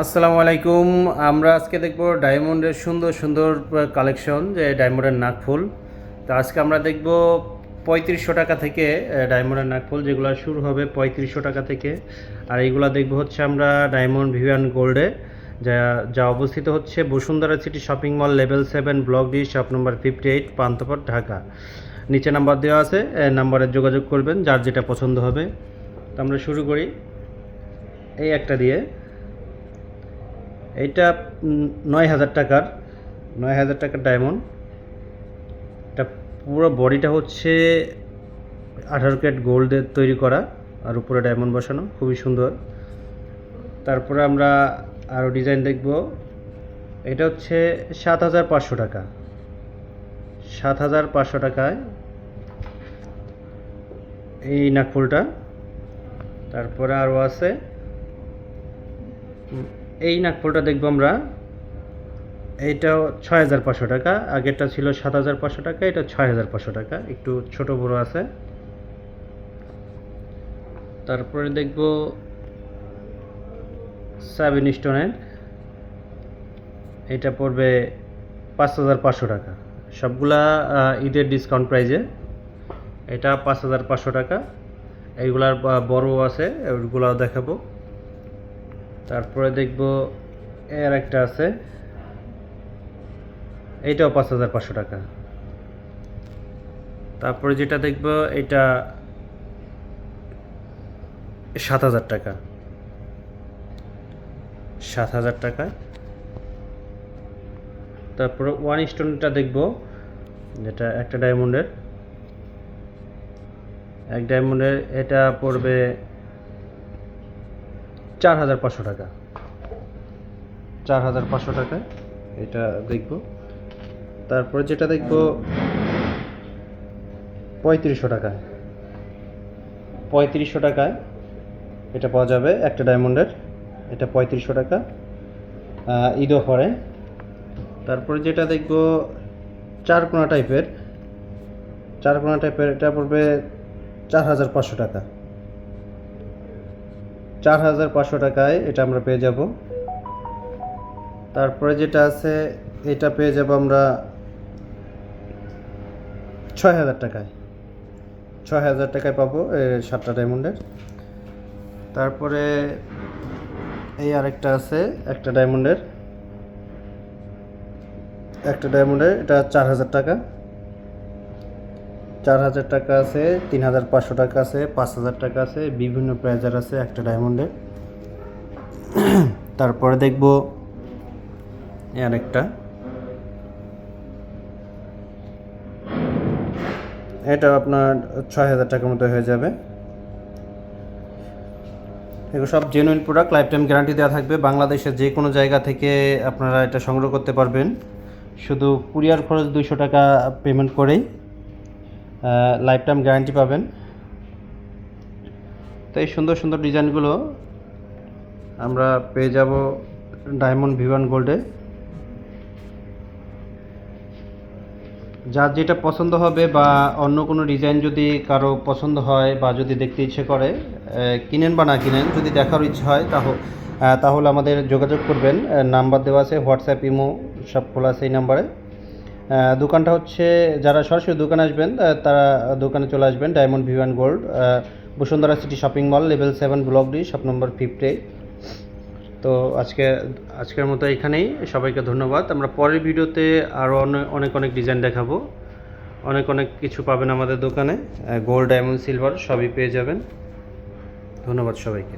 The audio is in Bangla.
আসসালামু আলাইকুম। আমরা আজকে দেখব ডায়মন্ডের সুন্দর সুন্দর কালেকশন, যে ডায়মন্ডের নাকফুল। তো আজকে আমরা দেখব 3500 টাকা থেকে ডায়মন্ডের নাকফুল, যেগুলো শুরু হবে 3500 টাকা থেকে। আর এইগুলো দেখব হচ্ছে আমরা ডায়মন্ড ভিভিয়ান গোল্ডে, যা যা অবস্থিত হচ্ছে Bashundhara city shopping mall, level 7, block D, shop number 58, Panthapath, Dhaka. নিচে নাম্বার দেওয়া আছে, নাম্বারে যোগাযোগ করবেন যার যেটা পছন্দ হবে। তো আমরা শুরু করি এই একটা দিয়ে। এইটা 9000 টাকার, 9000 টাকার ডায়মন্ড। এটা পুরো বডিটা হচ্ছে 18 ক্যারেট গোল্ডের তৈরি করা, আর উপরে ডায়মন্ড বসানো, খুবই সুন্দর। তারপরে আমরা আরও ডিজাইন দেখব। এটা হচ্ছে 7500 টাকা, 7500 টাকায় এই নাকফুলটা। তারপরে আরও আছে এই নাকফুলটা দেখবো আমরা। এইটাও 6500 টাকা, আগেরটা ছিল 7500 টাকা, এটা 6500 টাকা, একটু ছোট বড় আছে। তারপরে দেখব 7 স্টোনের, এটা পড়বে 5500 টাকা। সবগুলা ঈদের ডিসকাউন্ট প্রাইজে। এটা 5500 টাকা। এইগুলার বড় আছে, ওইগুলাও দেখাবো। তারপরে দেখব এর একটা আছে, এইটাও 5500 টাকা। তারপরে যেটা দেখব এটা 7000 টাকা, 7000 টাকা। তারপরে 1 স্টোনটা দেখব, যেটা একটা ডায়মন্ডের, এক ডায়মন্ডের, এটা পড়বে 4500 টাকা, 4500 টাকা। এটা দেখব। তারপরে যেটা দেখব 3500 টাকায়, 3500 টাকায় এটা পাওয়া যাবে একটা ডায়মন্ডের, এটা 3500 টাকা, ঈদ অফারে। তারপরে যেটা দেখব চারকোনা টাইপের, চারকোনা টাইপের, এটা পড়বে 4500 টাকা, 4500 টাকায় এটা আমরা পেয়ে যাব। তারপরে যেটা আছে এটা পেয়ে যাব আমরা 6000 টাকায়, 6000 টাকায় পাবো 7টা ডায়মন্ডের। তারপরে এই আরেকটা আছে একটা ডায়মন্ডের, একটা ডায়মন্ডের, এটা 4000 টাকা, 4000 টাকা আছে, 3500 টাকা আছে, 5000 টাকা আছে, বিভিন্ন প্রাইজার আছে একটা ডায়মন্ডের। তারপরে দেখব আরেকটা, এটা আপনার 6000 টাকার মতো হয়ে যাবে। এগুলো সব genuine product, life time guarantee দেওয়া থাকবে। বাংলাদেশের যে কোনো জায়গা থেকে আপনারা এটা সংগ্রহ করতে পারবেন, শুধু কুরিয়ার খরচ 200 টাকা পেমেন্ট করেই লাইফ টাইম গ্যারান্টি পাবেন। তো এই সুন্দর সুন্দর ডিজাইনগুলো আমরা পেয়ে যাব ডায়মন্ড ভিভান গোল্ডে। যার যেটা পছন্দ হবে, বা অন্য কোনো ডিজাইন যদি কারো পছন্দ হয়, বা যদি দেখতে ইচ্ছে করে, কিনেন বা না কিনেন, যদি দেখার ইচ্ছে হয় তাহলে আমাদের যোগাযোগ করবেন। নাম্বার দেওয়া আছে, হোয়াটসঅ্যাপ, ইমো সব খোলা আছে এই নাম্বারে। দোকানটা হচ্ছে, যারা সরাসরি দোকানে আসবেন তারা দোকানে চলে আসবেন, diamond Vivaan gold, Bashundhara city shopping mall, level 7, block D, shop number 58। তো আজকের মতো এখানেই, সবাইকে ধন্যবাদ। আমরা পরের ভিডিওতে আরও অনেক অনেক ডিজাইন দেখাবো, অনেক অনেক কিছু পাবেন আমাদের দোকানে। গোল্ড, ডায়মন্ড, সিলভার সবই পেয়ে যাবেন। ধন্যবাদ সবাইকে।